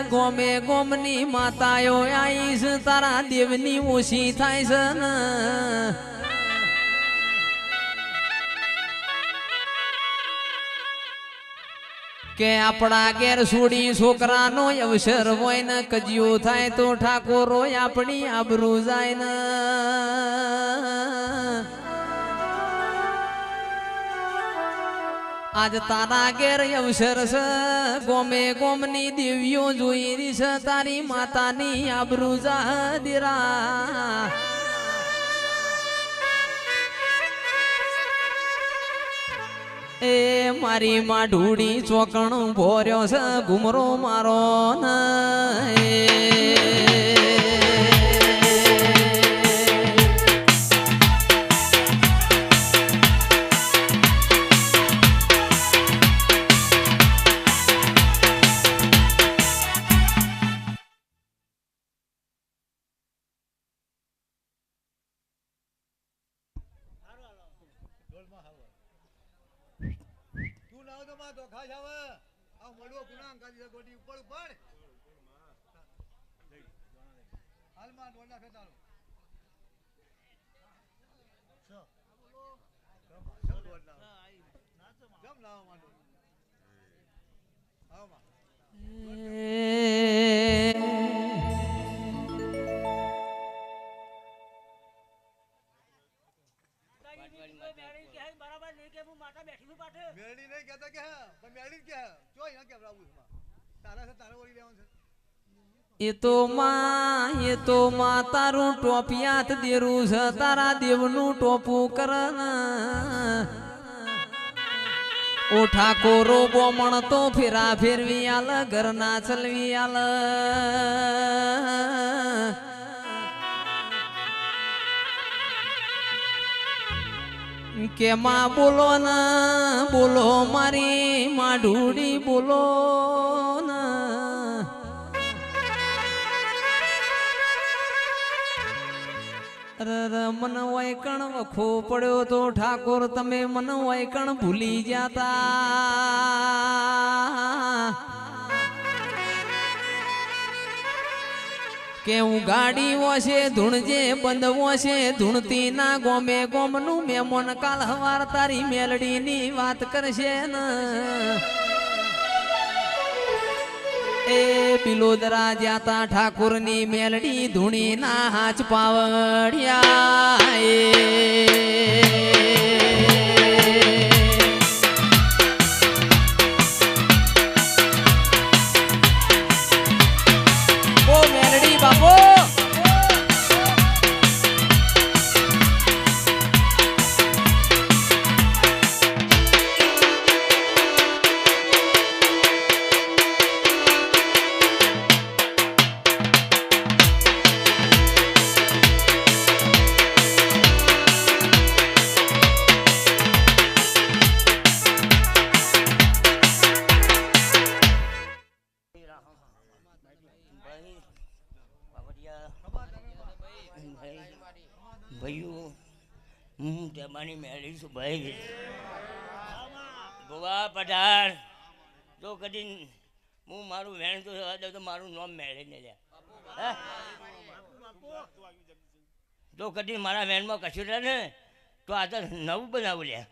ગોમે ગોમની માતાઓ આઈશ તારા દેવની ઓછી થાય છે ને કે આપણા ઘેર છોડી છોકરાનો અવસર હોય ને કજિયો થાય તો ઠાકોરો આપણી આબરૂ જાય ને આજ તારા ઘેર અવસર છે ગોમે ગોમની દેવીઓ જોઈ રહી છે તારી માતાની આબરૂ જાદીરા એ મારી માં ઢૂડી ચોકણ ભોર્યો છે ઘુમરો મારો ને એ તો માં તારું ટોપિયાત દેરું છે તારા દેવનું ટોપું કર ઓ ઠાકોરો બોમણ તો ફેરા ફેરવી આલ ઘરના ચલવી આલ કે માં બોલો ના બોલો મારી માં ઢૂડી બોલો ના મન વાયકણ વખો પડ્યો તો ઠાકોર તમે મન વાયકણ ભૂલી જાતા કે હું ગાડી વોશે ધૂણજે બંધ વોશે ધૂણતી ના ગોમે ગોમનું મેમોન કાલ હવાર તારી મેલડીની વાત કરશે ને એ પિલોદરા જાતા ઠાકોરની મેલડી ધૂણી ના હાચ પાવડિયા ઓ મેલડી બાપો મેળી છું ભાઈ ગોવા પઠાણ જો કદી હું મારું વેણ તો મારું નામ મેળે ને લ્યા જો કદી મારા વેણમાં કશું રહે ને તો આ તો નવું બનાવું લ્યા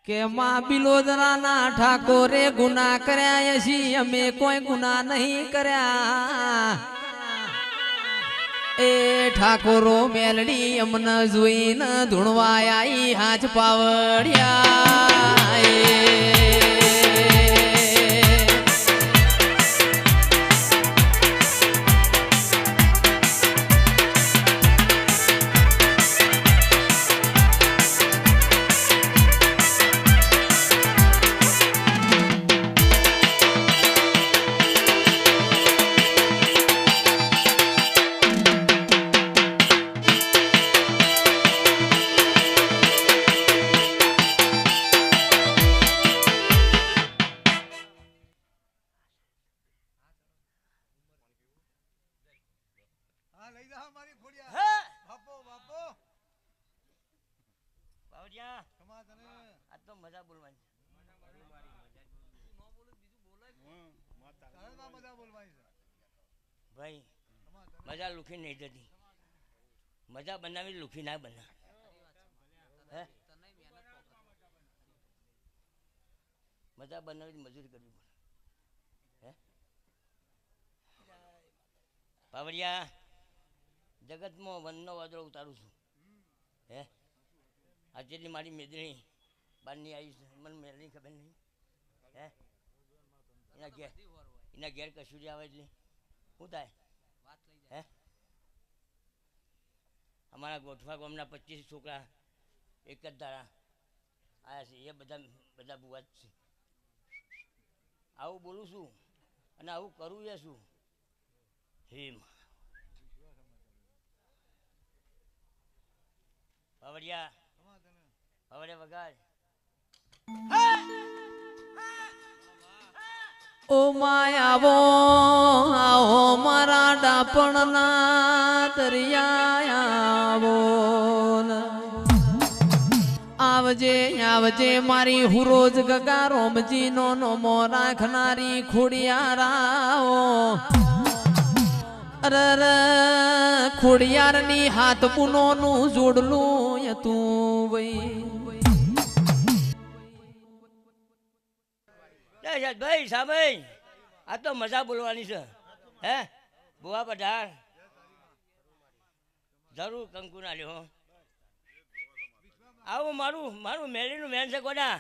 કે માં બિલોદરા ના ઠાકોરે ગુના કર્યા છીએ અમે કોઈ ગુના નહીં કર્યા એ ઠાકોરો મેલડી અમને જોઈને ધૂણવાયા હાથ પાવડિયા આ તો મજા બોલવાની ભાઈ મજા લુખી નહીં થતી, મજા બનાવી લુખી ના બના. હે મજા બનાવી મજૂરી કરવી પડે. હે પાવડિયા જગતમાં વનનો વાદળો ઉતારું છું. હે આ જેટલી મારી મેદણી બારની આવી છે મને મેળની ખબર નહીં. હે એના ઘેર કશું જ આવે એટલે શું થાય? હે અમારા ગોઠવા ગામના 25 છોકરા એક જ દાડા આવ્યા છે, એ બધા બુવા જ છે. આવું બોલું છું અને આવું કરું એ છું. હેમ પાવડિયા પાવડિયા વગાડ. ઓ માયાવો આવો મારા ડાપણના દરિયાવો, આવજે આવજે મારી હુરોજ ગગા રોમજી નો નોમો રાખનારી ખોડિયારાઓ. અરર ખોડિયારની હાથ પુનોનું જોડલું તું વઈ. ભાઈ સામે આ તો મજા બોલવાની છે. હે બુવા પધાર જરૂર કંકુ ના લ્યો. આવું મારું મેળીનું વેન છે કોના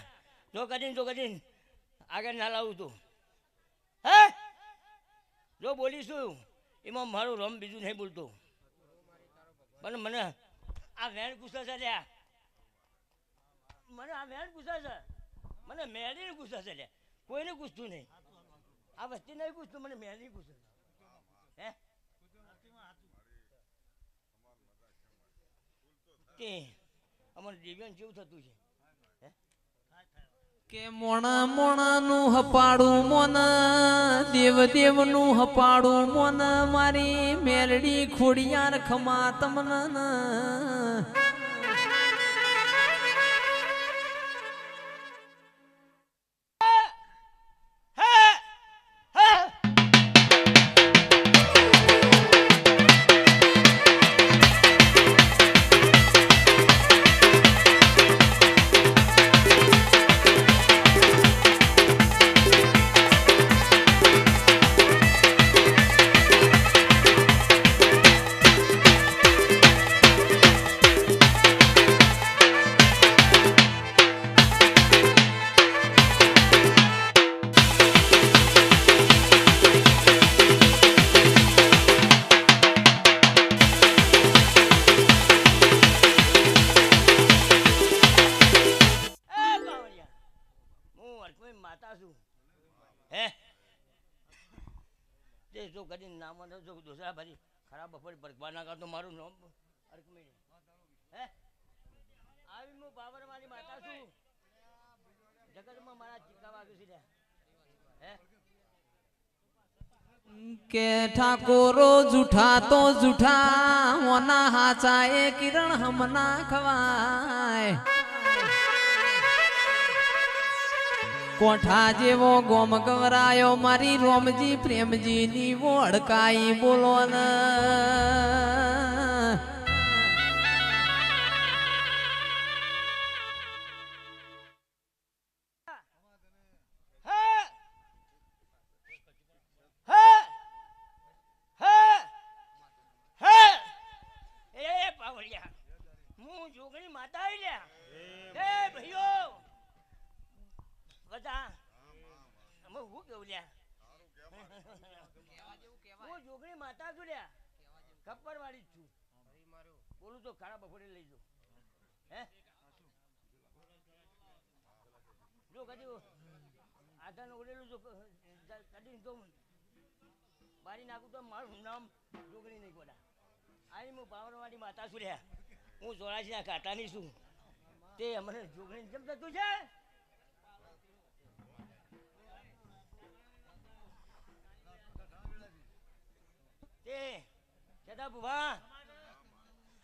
જો કદીને આગળ ના લાવું તું. હે જો બોલીશું એમાં મારું રમ બીજું નહીં બોલતું. મને આ વેન ગુસ્સા છે લ્યા, મને આ વેન ગુસ્સા છે, મને મેળીને ગુસ્સા છે લ્યા, કોઈને પૂછતું નહીં. આ વસ્તી નહીં પૂછતું, મને મેળી પૂછે. હે તે અમારે દિવ્યાન જેવું થતું છે. કે મોણા મોણાનું હપાડું મોન, દેવ દેવનું હપાડું મોન, મારી મેલડી ખોડિયાર ખમા તમને. માતા છું. હે તે જો કદી નામ જો દોસરા ભાઈ ખરાબ બપોર ભરવા ના કરતો મારું નામ અરકમી. હે આવી હું બાબર મારી માતા છું. જગતમાં મારા ચીકા વાગ્યું છે. હે કે ઠાકોરો જૂઠા તો જૂઠા હોના હાચા એ કિરણ હમના ખવાય. કોઠા જેવો ગોમ ગવરાયો મારી રોમજી પ્રેમજી ની વોડકાઈ બોલો ને. હું જોગણી માતા આવી લ્યા. એ ભાઈઓ બધા અમે હું કેવું લ્યા, હું જોગણી માતા છું લ્યા, ખપ્પર વાળી જ છું. બોલું તો ખાડા બફોરે લઈ જાઉં. હે જો કદી આધાર ઉડેલું જો કદી તો બારી નાખું તો મારું નામ જોગણી નહીં કોડા. આવી હું પાવરવાળી માતા છું લ્યા, હું 84 કાંટાની છું. તે અમને જોગણી જેમ થતું છે. છતાં ભુવા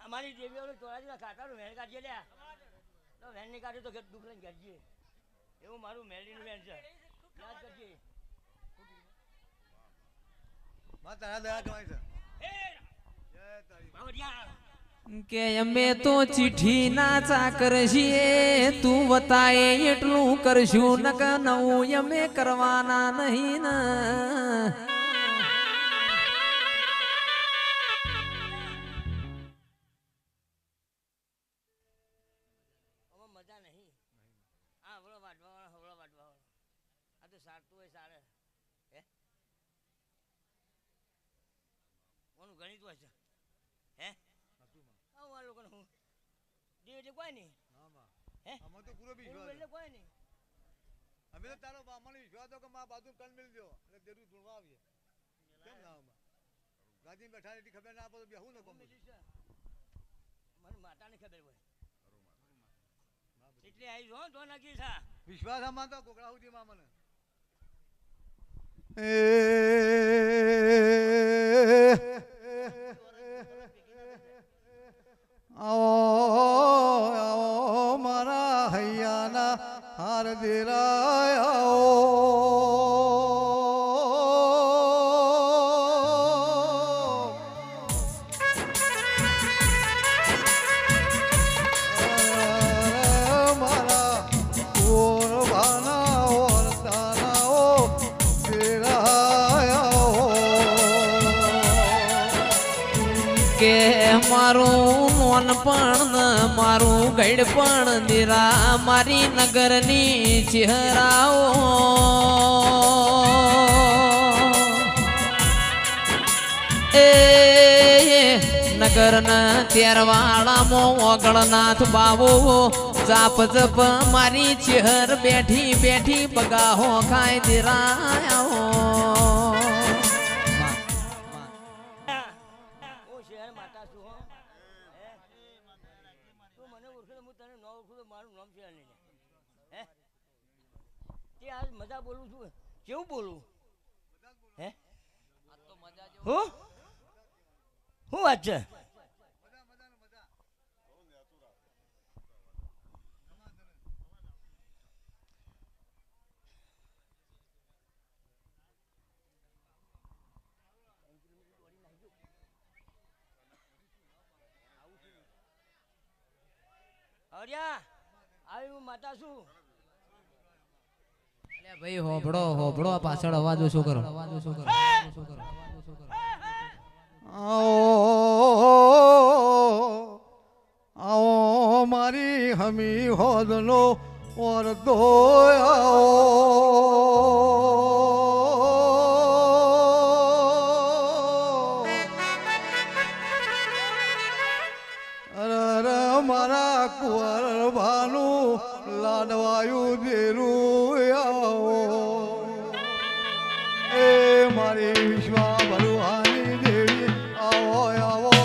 અમારી દેવીઓને 84 કાંટાનું વેણ કાઢીએ લ્યા, તો વેણ નહીં કાઢ્યું તો દુઃખ લઈને કાઢીએ. એવું મારું મેળીનું વેણ છે, યાદ કરજે. માં તારા દયા કમાઈ છે એ જય તારી બાવરિયા કે અમે તો ચીઠી ના ચાકર છીએ તું બતાય એટલું કરશું નક નવું અમે કરવાના નહીં ને આમાં મજા નહીં આ હવળો વાટવા હવળો વાટવા આ તો સારતું હોય સારે હે કોનું ગણિત હોય છે હે આ લોકોને હું દેવ એટલે કોઈ નહીં હા માં હે આમાં તો પૂરો પૂરું વિશ્વાસ એટલે કોઈ નહીં અમે તો તારો મને વિશ્વાસ હતો કે માં બાજુ કન મિલ દો એટલે જરૂર ધૂણવા આવીએ કેમ ના આમાં ગાદી બેઠા એટલી ખબર ના આપો તો બેહું ન કોમ મને માતાને ખબર હોય એટલે આવી જો તો નક્કી થા વિશ્વાસ આમાં તો ગોગળા સુધી માં મને આવો મારા હૈયાના હાર દેરાયો મારા ઓર ભાના ઓર તાનાઓ દેરાયો કે મારું નોનપણ ને મારું ગઈડપણ નિરા મારી નગરની ચહેરાઓ એ નગરના તેરવાળામાં ઓગળનાથ બાવો જાપ જપ મારી ચહેર બેઠી બેઠી બગાહો ખાય દિરાયો હું શહેર માતા છું હો હે તું મને ઓળખે હું તને ન ઓળખું તો મારું નામ શહેર નહીં હે તે આજ મજા બોલું છું કેવું બોલું હે હું શું વાત છે હરિયા આવી હું માતા છું અલ્યા ભાઈ હોબળો હોબળો પાછળ અવાજ ઓછો કરો આવો મારી હમી હોદનો ઓર દો મારા કુંવર ભાનું લાડવાયું દેરું આવો એ મારી વિશ્વા ભરુહાની દેવી આવો આવો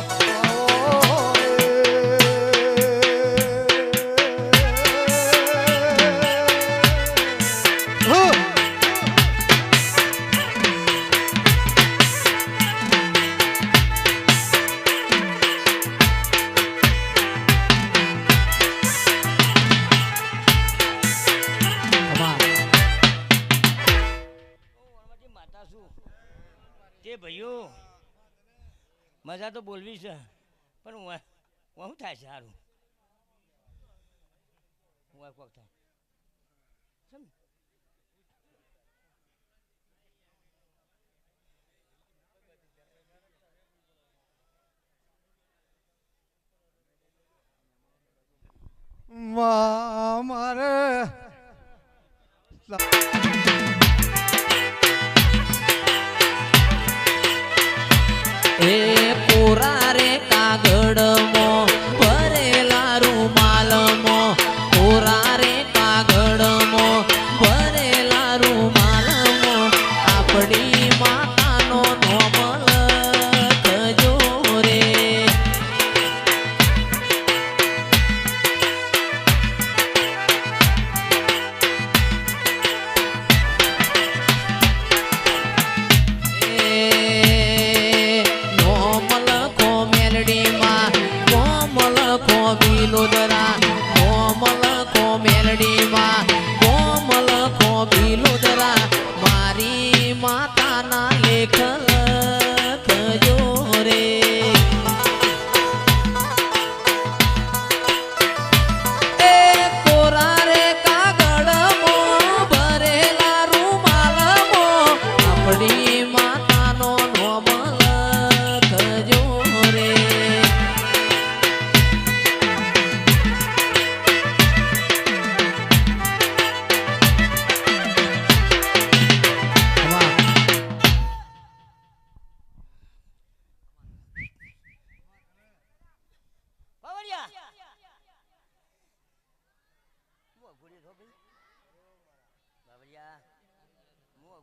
માતા છું તે ભાઈઓ મજા તો બોલવી છે પણ હું થાય છે સારું હું કોક થાય સમજ મારે એ કોરા રે કાગળમો ભરેલા રૂમાલમો કોરા રે કાગળમો ભરેલા રૂમાલમો આપણી માતાનો નોમ લખજો રે વિલોદરા કોમલ કો મેલડીમાં કોમલ કો વિલોદરા મારી માતાના લેખ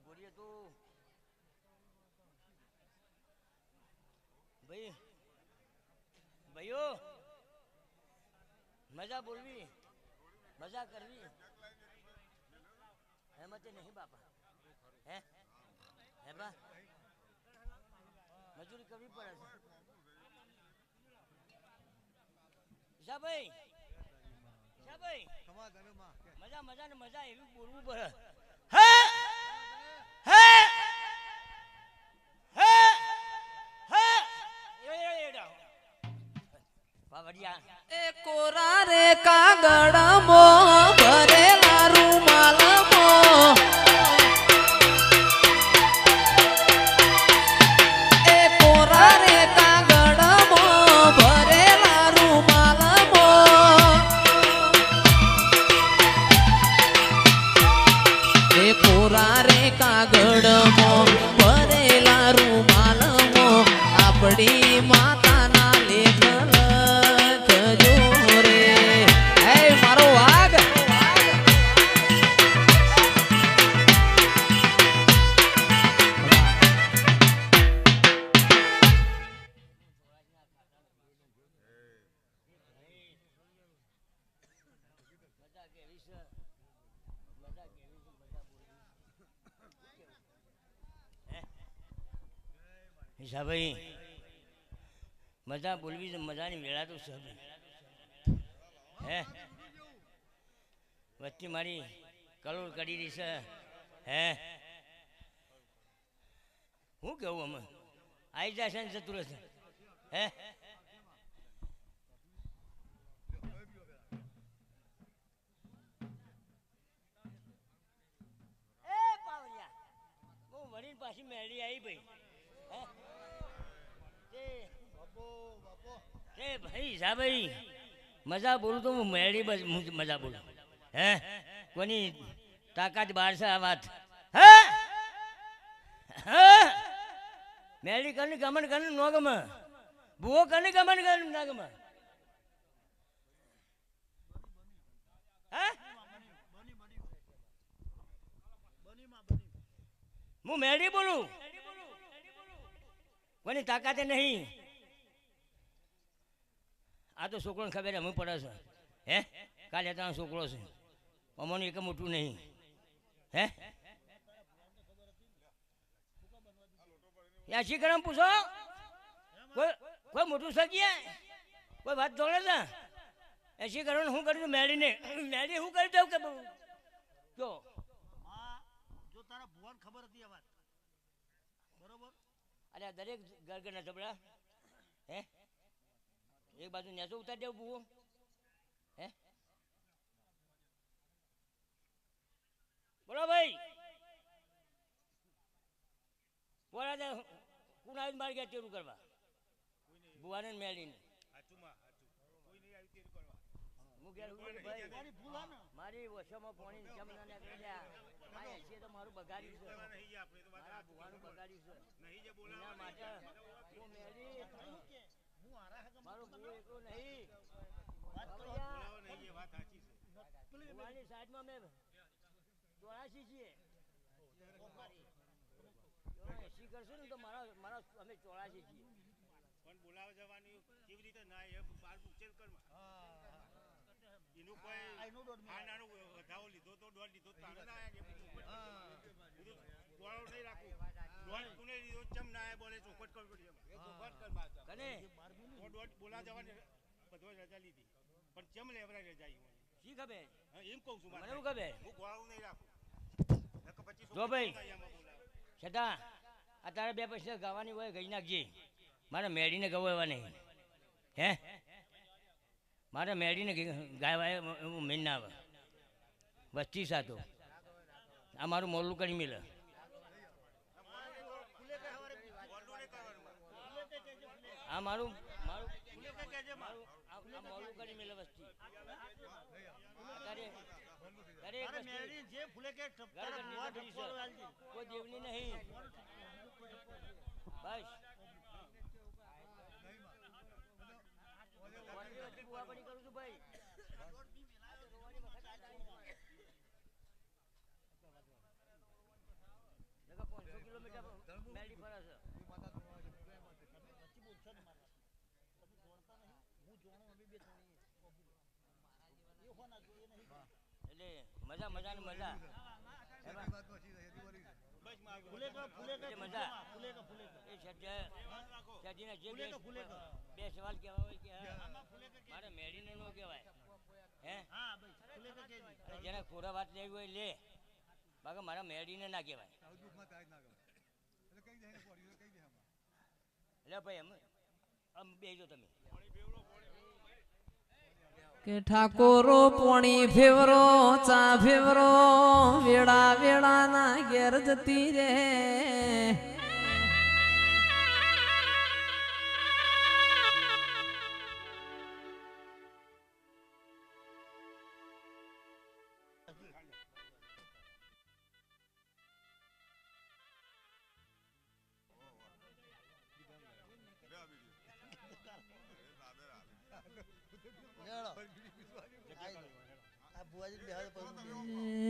ઘોડીએ તો ભાઈ ભાઈઓ મજા બોલવી મજા કરવી હેમતે નહીં બાપા હે બા મજૂરી કરવી પડે છે ઈશાભાઈ કમા તને માં કે મજા મજા ને મજા એવી બોલવું પડે હે હે હે હે પાવડિયા એ કોરા રે કાગળમો ભરેલા રૂમાલમો એ કોરા રે કાગળમો ભરેલા રૂમાલમો એ કોરા રે કાગળમો ભરેલા રૂમાલમો આપણી માતાના લેખ લખજો રે હે મારો વાઘ મજા કેવી છે મજા કેવી છે મજા બોલવી ઈશાભાઈ મજા બોલવી છે મજાની વેળા તો છે હે વચ્ચે મારી કલોલ કરી રહી છે હે હું કેવું અમે આવી જશે ને જતું રહેશે હે એ પાવડિયા હું વળીને પાછી મેળી આવી ભાઈ હે બાપો બાપો એ ભાઈ ઈશાભાઈ મજા બોલું તો હું મેળી મજા બોલું હે કોની તાકાત બહાર છે આ વાત હે હે મેળી કરની ગમન કરની નો ગમે ભૂવો કરની ગમન કરની ના ગમે હે હું મેળી બોલું કોની તાકાતે નહીં આ તો છોકરોને ખબર અમે પડે છે હે કાલે ત્યાં છોકરો છે અમને એક મોટું નહીં હે યાસી ગરમ પૂછો કોઈ મોટું શકીએ કોઈ વાત દોડે છે એસી ગરમ હું કરી દઉં મેળીને મેળી હું કરી દઉં કે જો જો તારા ભુવાને ખબર હતી આ વાત બરોબર અરે દરેક ગરગરના ઝબડા હે એક બાજુ નેચો ઉતારી દેવું બુવો હે બોલો ભાઈ બોલા દે કોણ આવીને બાર ગયા તેરું કરવા બુવાને ને મેળીને હું ઘેર ઉભો ભાઈ તારી ભૂલ હા ને મારી વસોમાં પોણી જમના ને ગયા આ એસી તો મારું બગાડ્યું છે મારા બુવાનું બગાડ્યું છે એના માટે હું મેળી હું આરા હગમ મારો બુવો એકલો નહીં વાત કરો બુવાની સાઈડમાં મેં 84 છીએ એસી કરશો ને તો મારા મારા અમે 84 છીએ પણ બોલાવ જવાની કેવી રીતે ના એ બાર ઉચ્ચેર કરમાં એનું કોઈ આઈ નો ડોટ આ નાનો વધાવો લીધો તો દોડ લીધો તારે ના આયા કે બધું દોડો નહીં રાખું દોડ તું નહીં લીધો ચમ ના આયા બોલે ચોખટ કર પડી એ ચોખટ કર બાત કને તો દોડ બોલા જવાની બધો રજા લીધી પણ ચમ લેવરા રજા ઈ શી ખબર એમ કહું છું મને શું ખબર હું ગોળું નહીં રાખું નકર પછી જો ભાઈ. બોલાવે છતાં અત્યારે બે પૈસા ગાવાની હોય ગઈ નાખજે મારે મેળીને ગવાવા નહીં હે મારે મેળીને ગાવા એવું મેન ના આવે વસ્તી સાતો આ મારું મોલું કરી મેલે આ મારું મારું આ મોલું કરી મેલે વસ્તી અત્યારે દરેક અરે વસ્તી મેરી જે ફૂલે કે ઘર તારા ઘરની ભુવા ઠપડી ઠપકો છે. આલજી કોઈ દેવની નહીં બસ બુઆબડી કરું છું ભાઈ એટલે મજા મજાની મજા હેઠી વાતમાં છી હેઠી વળી છે. બસ માગો. એટલે મજા એ સજીને જે બે સવાલ કહેવા હોય કે મારે મેળીને નો કહેવાય હે અને જેને ખોરા વાત લેવી હોય લે બાકી મારા મેળીને ના કહેવાય આવું દુઃખમાં તાજ ના ગમે એટલે કઈ દે પડ્યું કઈ દે આમાં એટલે ભાઈ આમ બેજો તમે કે ઠાકોરો પોણી ફેવરો ચા ફેવરો વેળા વેળાના ઘેર જતી રે આ ભુવાજી બેહાડે પછી